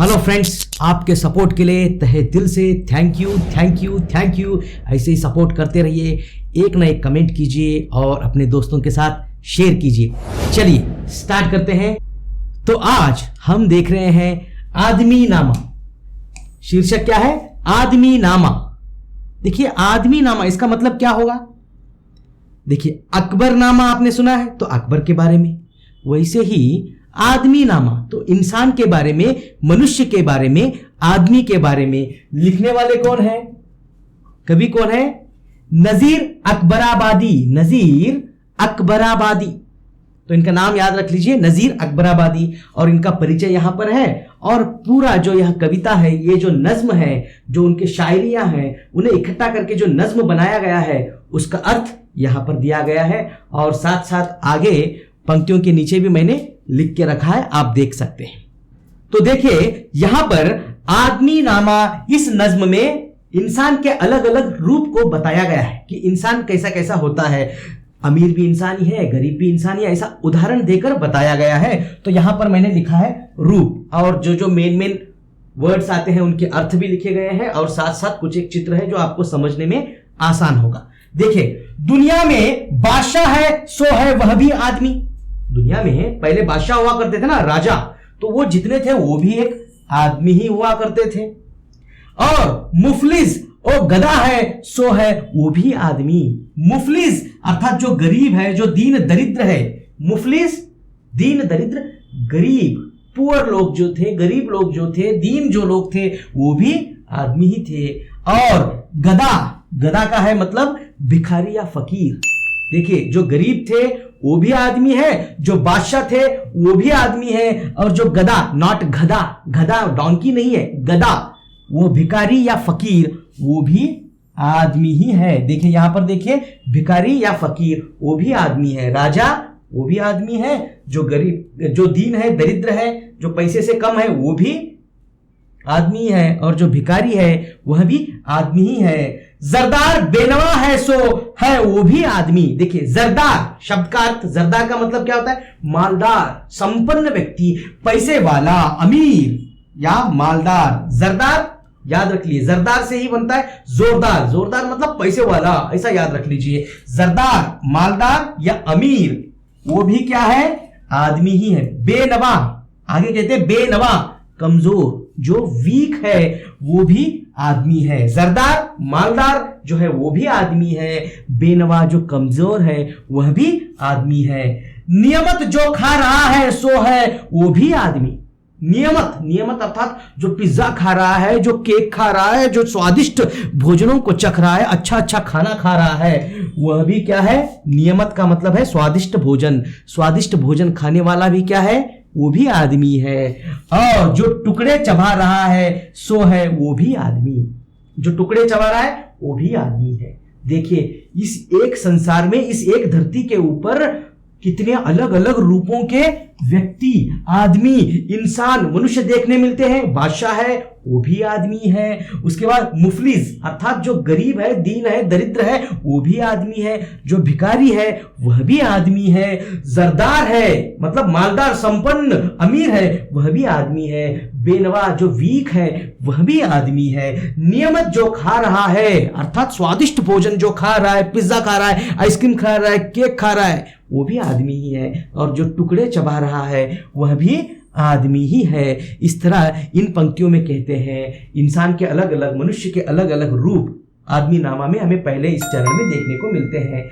Hello friends, आपके support के लिए तहे दिल से thank you thank you thank you. ऐसे ही सपोर्ट करते रहिए, एक ना एक कमेंट कीजिए और अपने दोस्तों के साथ शेयर कीजिए। चलिए स्टार्ट करते हैं। तो आज हम देख रहे हैं आदमी नामा। शीर्षक क्या है? आदमी नामा। देखिए आदमी नामा इसका मतलब क्या होगा? देखिए अकबर नामा आपने सुना है तो अकबर के बारे में, वैसे ही आदमी नामा तो इंसान के बारे में, मनुष्य के बारे में, आदमी के बारे में। लिखने वाले कौन है? कवि कौन है? नजीर अकबराबादी। नजीर अकबराबादी, तो इनका नाम याद रख लीजिए, नजीर अकबराबादी। और इनका परिचय यहां पर है। और पूरा जो यह कविता है, ये जो नज्म है, जो उनके शायरियां हैं, उन्हें इकट्ठा करके जो नज्म बनाया गया है, उसका अर्थ यहां पर दिया गया है। और साथ साथ आगे पंक्तियों के नीचे भी मैंने लिख के रखा है, आप देख सकते हैं। तो देखिए यहां पर आदमी नामा इस नज्म में इंसान के अलग अलग रूप को बताया गया है कि इंसान कैसा कैसा होता है। अमीर भी इंसान ही है, गरीब भी इंसान ही है, ऐसा उदाहरण देकर बताया गया है। तो यहां पर मैंने लिखा है रूप, और जो जो मेन वर्ड्स आते हैं उनके अर्थ भी लिखे गए हैं, और साथ साथ कुछ एक चित्र है जो आपको समझने में आसान होगा। देखिए दुनिया में बादशाह है सो है वह भी आदमी। दुनिया में पहले बादशाह हुआ करते थे ना, राजा, तो वो जितने थे वो भी एक आदमी ही हुआ करते थे। और मुफलिस और गधा है सो है वो भी आदमी। मुफलिस अर्थात जो गरीब है, जो दीन दरिद्र है। मुफलिस दीन दरिद्र गरीब, पुअर लोग जो थे, गरीब लोग जो थे, दीन जो लोग थे, वो भी आदमी ही थे। और गधा, गधा का है मतलब भिखारी या फकीर। देखिए जो गरीब थे वो भी आदमी है, जो बादशाह थे वो भी आदमी है, और जो गधा, नॉट गधा, गधा डोंकी नहीं है, गधा, वो भिखारी या फकीर वो भी आदमी ही है। देखिए यहां पर देखिए, भिखारी या फकीर वो भी आदमी है, राजा वो भी आदमी है, जो गरीब, जो दीन है, दरिद्र है, जो पैसे से कम है वो भी आदमी है, और जो भिखारी है वह भी आदमी ही है। जरदार बेनवा है सो है वो भी आदमी। देखिए जरदार शब्द का अर्थ, जरदार का मतलब क्या होता है? मालदार, संपन्न व्यक्ति, पैसे वाला, अमीर या मालदार। जरदार याद रख लीजिए, जरदार से ही बनता है जोरदार। जोरदार मतलब पैसे वाला, ऐसा याद रख लीजिए। जरदार मालदार या अमीर वो भी क्या है? आदमी ही है। बेनवा, आगे कहते हैं बेनवा, कमजोर, जो वीक है वो भी आदमी है। जरदार मालदार जो है वो भी आदमी है, बेनवा जो कमजोर है वह भी आदमी है। नियमत जो खा रहा है सो है वो भी आदमी। नियमत, नियमत अर्थात जो पिज्जा खा रहा है, जो केक खा रहा है, जो स्वादिष्ट भोजनों को चख रहा है, अच्छा अच्छा खाना खा रहा है, वह भी क्या है? नियमत का मतलब है स्वादिष्ट भोजन। स्वादिष्ट भोजन खाने वाला भी क्या है? वो भी आदमी है। और जो टुकड़े चबा रहा है सो है वो भी आदमी। जो टुकड़े चबा रहा है वो भी आदमी है। देखिए इस एक संसार में, इस एक धरती के ऊपर कितने अलग अलग रूपों के व्यक्ति, आदमी, इंसान, मनुष्य देखने मिलते हैं। बादशाह है वो भी आदमी है। उसके बाद मुफलिस अर्थात जो गरीब है, दीन है, दरिद्र है, वो भी आदमी है। जो भिखारी है वह भी आदमी है। जरदार है मतलब मालदार, संपन्न, अमीर है, वह भी आदमी है। बेनवा जो वीक है वह भी आदमी है। नियमित जो खा रहा है अर्थात स्वादिष्ट भोजन जो खा रहा है, पिज्जा खा रहा है, आइसक्रीम खा रहा है, केक खा रहा है, वो भी आदमी ही है। और जो टुकड़े चबा रहा है वह भी आदमी ही है। इस तरह इन पंक्तियों में कहते हैं इंसान के अलग अलग, मनुष्य के अलग अलग रूप आदमी नामा में हमें पहले इस चरण में देखने को मिलते हैं।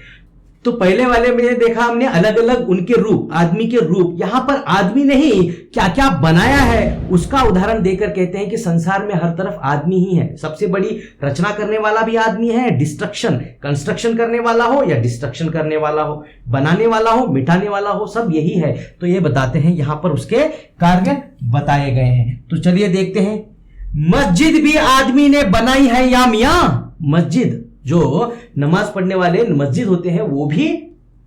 तो पहले वाले में देखा हमने अलग अलग उनके रूप, आदमी के रूप। यहां पर आदमी ने ही क्या क्या बनाया है उसका उदाहरण देकर कहते हैं कि संसार में हर तरफ आदमी ही है। सबसे बड़ी रचना करने वाला भी आदमी है, डिस्ट्रक्शन, कंस्ट्रक्शन करने वाला हो या डिस्ट्रक्शन करने वाला हो, बनाने वाला हो, मिटाने वाला हो, सब यही है। तो ये बताते हैं यहां पर उसके कार्य बताए गए हैं। तो चलिए देखते हैं। मस्जिद भी आदमी ने बनाई है या मियां? मस्जिद, जो नमाज पढ़ने वाले मस्जिद होते हैं वो भी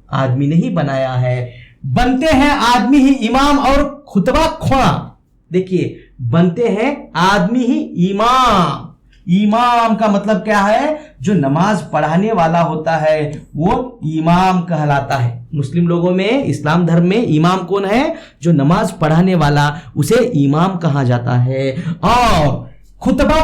आदमी ने ही बनाया है। बनते हैं आदमी ही इमाम और खुतबा ख्वां। देखिए बनते हैं आदमी ही इमाम। इमाम का मतलब क्या है? जो नमाज पढ़ाने वाला होता है वो इमाम कहलाता है। मुस्लिम लोगों में, इस्लाम धर्म में इमाम कौन है? जो नमाज पढ़ाने वाला, उसे इमाम कहा जाता है। और खुतबा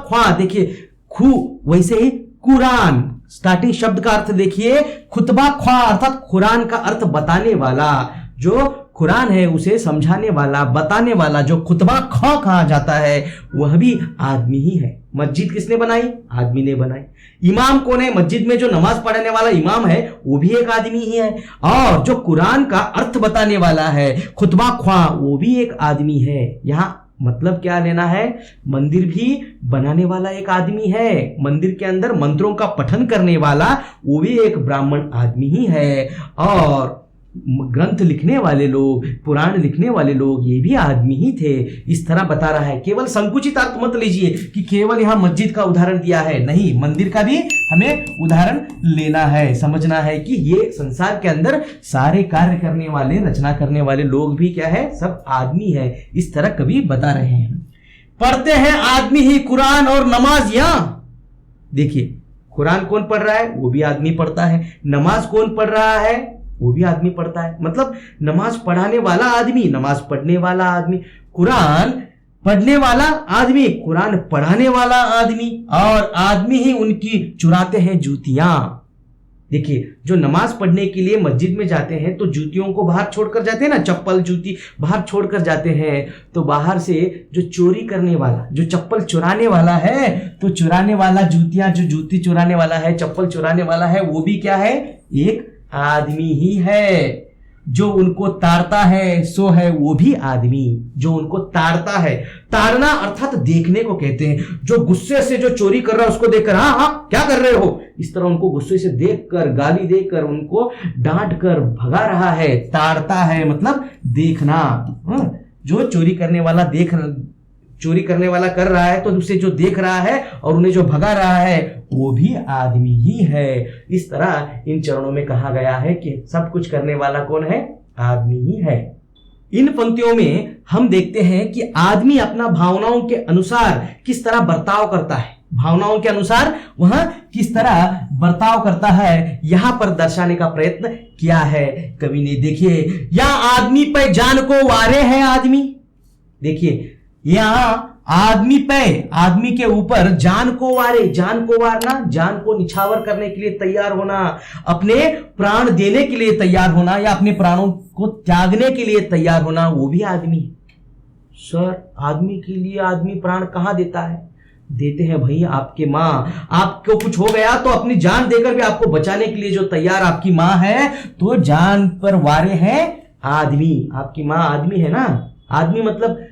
ख्वां, देखिए खु वैसे ही कुरान, स्टार्टिंग शब्द का अर्थ देखिए, खुतबा ख्वां अर्थात कुरान का अर्थ बताने वाला, जो कुरान है उसे समझाने वाला, बताने वाला, जो खुतबा ख्वां कहा जाता है वह भी आदमी ही है। मस्जिद किसने बनाई? आदमी ने बनाई। इमाम कौन है? मस्जिद में जो नमाज पढ़ने वाला इमाम है वो भी एक आदमी ही है। और जो कुरान का अर्थ बताने वाला है, खुतबा ख्वां, वो भी एक आदमी है। यहाँ मतलब क्या लेना है? मंदिर भी बनाने वाला एक आदमी है, मंदिर के अंदर मंत्रों का पठन करने वाला वो भी एक ब्राह्मण आदमी ही है, और ग्रंथ लिखने वाले लोग, पुराण लिखने वाले लोग, ये भी आदमी ही थे। इस तरह बता रहा है। केवल संकुचित अर्थ मत लीजिए कि केवल यहां मस्जिद का उदाहरण दिया है, नहीं, मंदिर का भी हमें उदाहरण लेना है। समझना है कि ये संसार के अंदर सारे कार्य करने वाले, रचना करने वाले लोग भी क्या है? सब आदमी है। इस तरह कवि बता रहे हैं। पढ़ते हैं आदमी ही कुरान और नमाज। यहां देखिए, कुरान कौन पढ़ रहा है? वो भी आदमी पढ़ता है। नमाज कौन पढ़ रहा है? वो भी आदमी पढ़ता है। मतलब नमाज पढ़ाने वाला आदमी, नमाज पढ़ने वाला आदमी, कुरान पढ़ने वाला आदमी, कुरान पढ़ाने वाला आदमी, और आदमी ही उनकी चुराते हैं जूतियां। देखिए, जो नमाज पढ़ने के लिए मस्जिद में जाते हैं तो जूतियों को बाहर छोड़कर जाते हैं ना, चप्पल जूती बाहर छोड़कर जाते हैं। तो बाहर से जो चोरी करने वाला, जो चप्पल चुराने वाला है, तो चुराने वाला जूतियां, जो जूती चुराने वाला है, चप्पल चुराने वाला है, वो भी क्या है? एक आदमी ही है। जो उनको ताड़ता है सो है वो भी आदमी, जो उनको ताड़ता है। ताड़ना अर्थात देखने को कहते हैं। जो गुस्से से जो चोरी कर रहा है उसको देखकर हाँ हाँ क्या कर रहे हो, इस तरह उनको गुस्से से देखकर, गाली देकर, उनको डांट कर भगा रहा है। ताड़ता है मतलब देखना। जो चोरी करने वाला कर रहा है तो उसे जो देख रहा है और उन्हें जो भगा रहा है वो भी आदमी ही है। इस तरह इन चरणों में कहा गया है कि सब कुछ करने वाला कौन है? आदमी ही है। इन पंक्तियों में हम देखते हैं कि आदमी अपना भावनाओं के अनुसार किस तरह बर्ताव करता है। भावनाओं के अनुसार वह किस तरह बर्ताव करता है, यहां पर दर्शाने का प्रयत्न किया है कवि ने। देखिए, या आदमी पे जान को वारे है आदमी। देखिए, यहां आदमी पे, आदमी के ऊपर जान को वारे, जान को वारना, जान को निछावर करने के लिए तैयार होना, अपने प्राण देने के लिए तैयार होना, या अपने प्राणों को त्यागने के लिए तैयार होना, वो भी आदमी है। सर, आदमी के लिए आदमी प्राण कहां देता है? देते हैं भाई आपके माँ। आपको कुछ हो गया तो अपनी जान देकर भी आपको बचाने के लिए जो तैयार आपकी माँ है, तो जान पर वारे है आदमी। आपकी माँ आदमी है ना। आदमी मतलब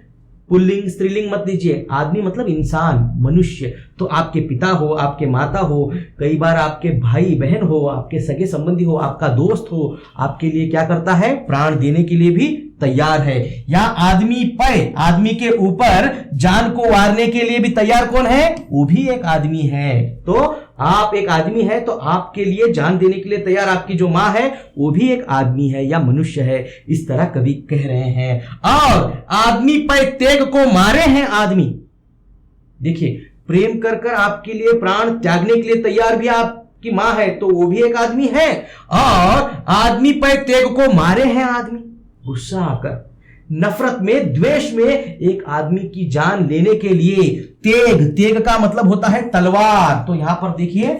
पुल्लिंग स्त्रीलिंग मत लीजिए, आदमी मतलब इंसान, मनुष्य। तो आपके पिता हो, आपके माता हो, कई बार आपके भाई बहन हो, आपके सगे संबंधी हो, आपका दोस्त हो, आपके लिए क्या करता है? प्राण देने के लिए भी तैयार है। या आदमी पे, आदमी के ऊपर जान को वारने के लिए भी तैयार कौन है? वो भी एक आदमी है। तो आप एक आदमी है तो आपके लिए जान देने के लिए तैयार आपकी जो माँ है वो भी एक आदमी है या मनुष्य है। इस तरह कवि कह रहे हैं। और आदमी पे तेग को मारे हैं आदमी। देखिए, प्रेम कर कर आपके लिए प्राण त्यागने के लिए तैयार भी आपकी माँ है तो वो भी एक आदमी है। और आदमी पे तेग को मारे हैं आदमी, गुस्सा आकर, नफरत में, द्वेष में एक आदमी की जान लेने के लिए। तेग, तेग का मतलब होता है तलवार। तो यहां पर देखिए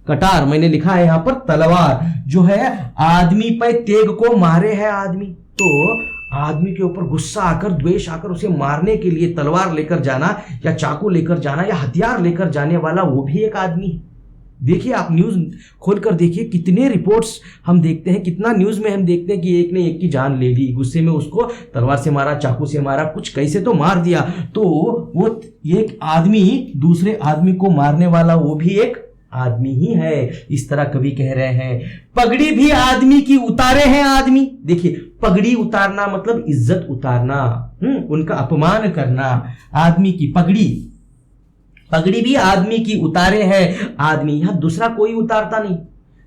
कटार, मैंने लिखा है यहां पर तलवार, जो है आदमी पे तेग को मारे है आदमी। तो आदमी के ऊपर गुस्सा आकर, द्वेष आकर उसे मारने के लिए तलवार लेकर जाना या चाकू लेकर जाना या हथियार लेकर जाने वाला वो भी एक आदमी है। देखिए, आप न्यूज़ खोलकर देखिए, कितने रिपोर्ट्स हम देखते हैं, कितना न्यूज़ में हम देखते हैं कि एक ने एक की जान ले ली, गुस्से में उसको तलवार से मारा, चाकू से मारा, कुछ कैसे तो मार दिया। तो वो एक आदमी दूसरे आदमी को मारने वाला वो भी एक आदमी ही है। इस तरह कवि कह रहे हैं। पगड़ी भी आदमी की उतारे हैं आदमी। देखिए, पगड़ी उतारना मतलब इज्जत उतारना, उनका अपमान करना। आदमी की पगड़ी, पगड़ी भी आदमी की उतारे है आदमी। यहां दूसरा कोई उतारता नहीं।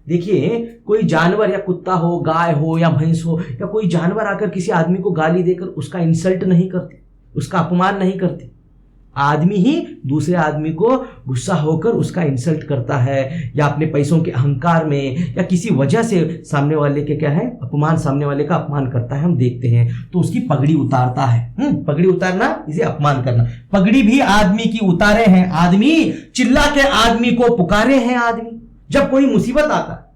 देखिए, कोई जानवर या कुत्ता हो, गाय हो या भैंस हो, या कोई जानवर आकर किसी आदमी को गाली देकर उसका इंसल्ट नहीं करते, उसका अपमान नहीं करते। आदमी ही दूसरे आदमी को गुस्सा होकर उसका इंसल्ट करता है, या अपने पैसों के अहंकार में या किसी वजह से सामने वाले के क्या है अपमान, सामने वाले का अपमान करता है, हम देखते हैं तो उसकी पगड़ी उतारता है। पगड़ी उतारना इसे अपमान करना। पगड़ी भी आदमी की उतारे हैं आदमी, चिल्ला के आदमी को पुकारे हैं आदमी। जब कोई मुसीबत आता है,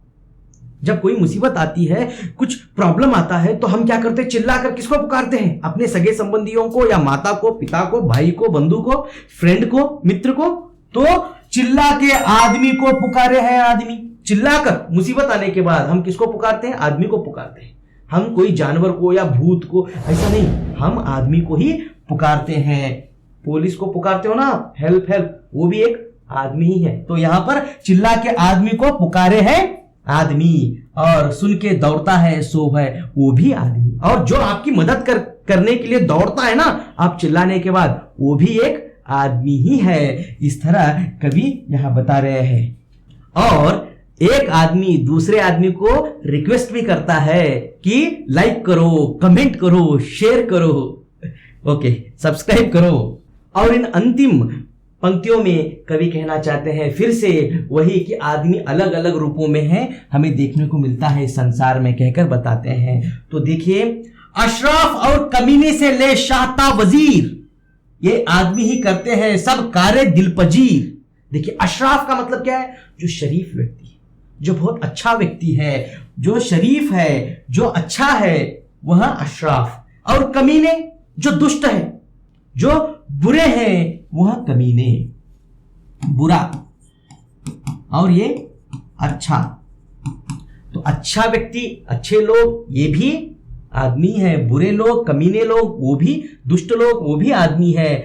जब कोई मुसीबत आती है, कुछ प्रॉब्लम आता है, तो हम क्या करते हैं? चिल्लाकर किसको पुकारते हैं? अपने सगे संबंधियों को, या माता को, पिता को, भाई को, बंधु को, फ्रेंड को, मित्र को। तो चिल्ला के आदमी को पुकारे हैं आदमी। चिल्लाकर मुसीबत आने के बाद हम किसको पुकारते हैं? आदमी को पुकारते हैं। हम कोई जानवर को या भूत को ऐसा नहीं, हम आदमी को ही पुकारते हैं। पुलिस को पुकारते हो ना, हेल्प हेल्प, वो भी एक आदमी ही है। तो यहां पर चिल्ला के आदमी को पुकारे हैं आदमी, और सुन के दौड़ता है सो है वो भी आदमी। और जो आपकी मदद करने के लिए दौड़ता है ना आप चिल्लाने के बाद, वो भी एक आदमी ही है। इस तरह कवि यहां बता रहे हैं। और एक आदमी दूसरे आदमी को रिक्वेस्ट भी करता है कि लाइक करो, कमेंट करो, शेयर करो, ओके, सब्सक्राइब करो। और इन अंतिम पंक्तियों में कवि कहना चाहते हैं फिर से वही कि आदमी अलग अलग रूपों में है, हमें देखने को मिलता है इस संसार में, कहकर बताते हैं। तो देखिए, अशराफ और कमीने से ले शाहता वजीर, ये आदमी ही करते हैं सब कार्य दिलपजीर। देखिए, अशराफ का मतलब क्या है? जो शरीफ व्यक्ति है, जो बहुत अच्छा व्यक्ति है, जो शरीफ है, जो अच्छा है, वह अशराफ। और कमीने जो दुष्ट है, जो बुरे हैं, वह कमीने, बुरा। और ये अच्छा, तो अच्छा व्यक्ति, अच्छे लोग, ये भी आदमी है। बुरे लोग, कमीने लोग, वो भी, दुष्ट लोग, वो भी आदमी है।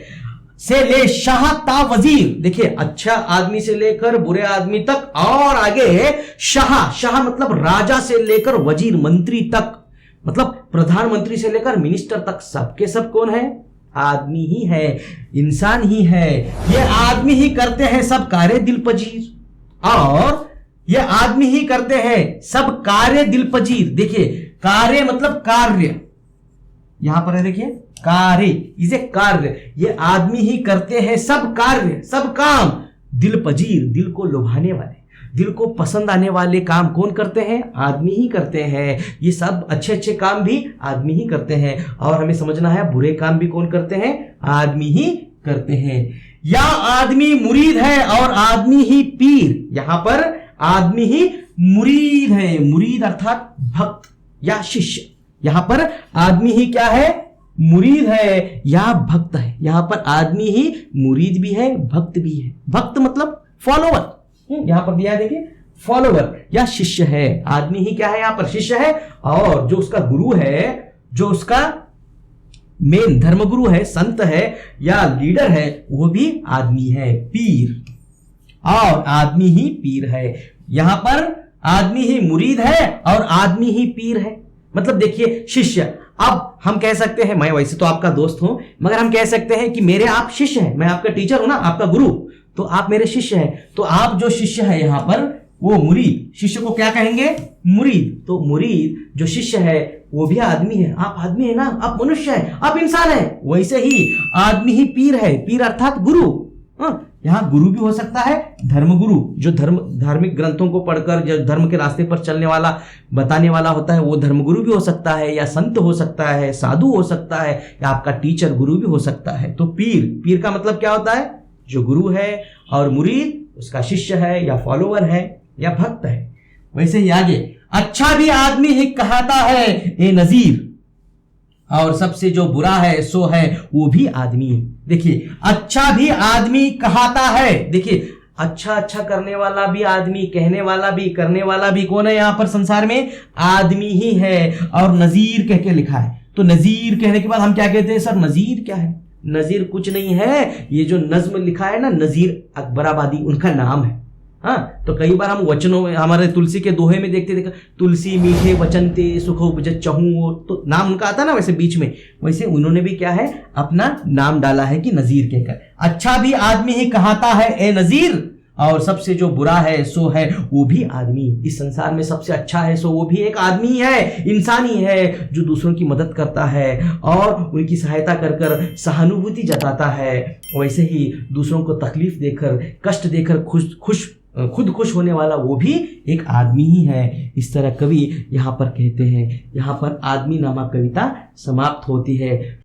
से ले शाह ता वजीर, देखिए, अच्छा आदमी से लेकर बुरे आदमी तक, और आगे शाह, शाह मतलब राजा से लेकर वजीर मंत्री तक, मतलब प्रधानमंत्री से लेकर मिनिस्टर तक, सबके सब कौन है? आदमी ही है, इंसान ही है। ये आदमी ही करते हैं सब कार्य दिलपजीर, और ये आदमी ही करते हैं सब कार्य दिलपजीर। देखिए, कार्य मतलब कार्य, यहां पर है, देखिए, कार्य, इसे कार्य, ये आदमी ही करते हैं सब कार्य, सब काम दिलपजीर, दिल को लुभाने वाले, दिल को पसंद आने वाले काम कौन करते हैं? आदमी ही करते हैं। ये सब अच्छे अच्छे काम भी आदमी ही करते हैं। और हमें समझना है बुरे काम भी कौन करते हैं? आदमी ही करते हैं। या आदमी मुरीद है और आदमी ही पीर, यहां पर आदमी ही मुरीद है, मुरीद अर्थात भक्त या शिष्य। यहां पर आदमी ही क्या है? मुरीद है या भक्त है। यहां पर आदमी ही मुरीद भी है, भक्त भी है। भक्त मतलब फॉलोवर, यहां पर दिया है, देखिए, फॉलोवर या शिष्य है। आदमी ही क्या है? यहां पर शिष्य है। और जो उसका गुरु है, जो उसका मेन धर्मगुरु है, संत है या लीडर है, वो भी आदमी है, पीर। और आदमी ही पीर है। यहां पर आदमी ही मुरीद है और आदमी ही पीर है। मतलब देखिए, शिष्य, अब हम कह सकते हैं, मैं वैसे तो आपका दोस्त हूं, मगर हम कह सकते हैं कि मेरे आप शिष्य हैं। मैं आपका टीचर हूं ना, आपका गुरु, तो आप मेरे शिष्य हैं। तो आप जो शिष्य है यहां पर, वो मुरीद, शिष्य को क्या कहेंगे? मुरीद। तो मुरीद जो शिष्य है वो भी आदमी है। आप आदमी है ना, आप मनुष्य है, आप इंसान है। वैसे ही आदमी ही पीर है, पीर अर्थात गुरु। यहाँ गुरु भी हो सकता है, धर्मगुरु, जो धार्मिक ग्रंथों को पढ़कर जो धर्म के रास्ते पर चलने वाला, बताने वाला होता है, वो धर्मगुरु भी हो सकता है, या संत हो सकता है, साधु हो सकता है, या आपका टीचर गुरु भी हो सकता है। तो पीर, पीर का मतलब क्या होता है? जो गुरु है, और मुरीद उसका शिष्य है या फॉलोवर है या भक्त है। वैसे ही आगे, अच्छा भी आदमी ही कहता है ए नजीर, और सबसे जो बुरा है सो है वो भी आदमी। देखिए, अच्छा भी आदमी कहता है। देखिए, अच्छा अच्छा करने वाला भी आदमी, कहने वाला भी, करने वाला भी कौन है यहां पर संसार में? आदमी ही है। और नजीर कह के लिखा है। तो नजीर कहने के बाद हम क्या कहते हैं? सर नजीर क्या है? नजीर कुछ नहीं है, ये जो नज्म लिखा है ना, नजीर अकबराबादी, उनका नाम है। हाँ, तो कई बार हम वचनों में, हमारे तुलसी के दोहे में देखा, तुलसी मीठे वचन ते सुख उपजत चहूं, तो नाम उनका आता ना वैसे बीच में, वैसे उन्होंने भी क्या है? अपना नाम डाला है कि नजीर कहकर। अच्छा भी आदमी ही कहता है ए नजीर, और सबसे जो बुरा है सो है वो भी आदमी। इस संसार में सबसे अच्छा है सो वो भी एक आदमी ही है, इंसान ही है, जो दूसरों की मदद करता है और उनकी सहायता कर कर सहानुभूति जताता है। वैसे ही दूसरों को तकलीफ देकर, कष्ट देकर खुद खुश होने वाला वो भी एक आदमी ही है। इस तरह कवि यहाँ पर कहते हैं। यहाँ पर आदमी नामक कविता समाप्त होती है।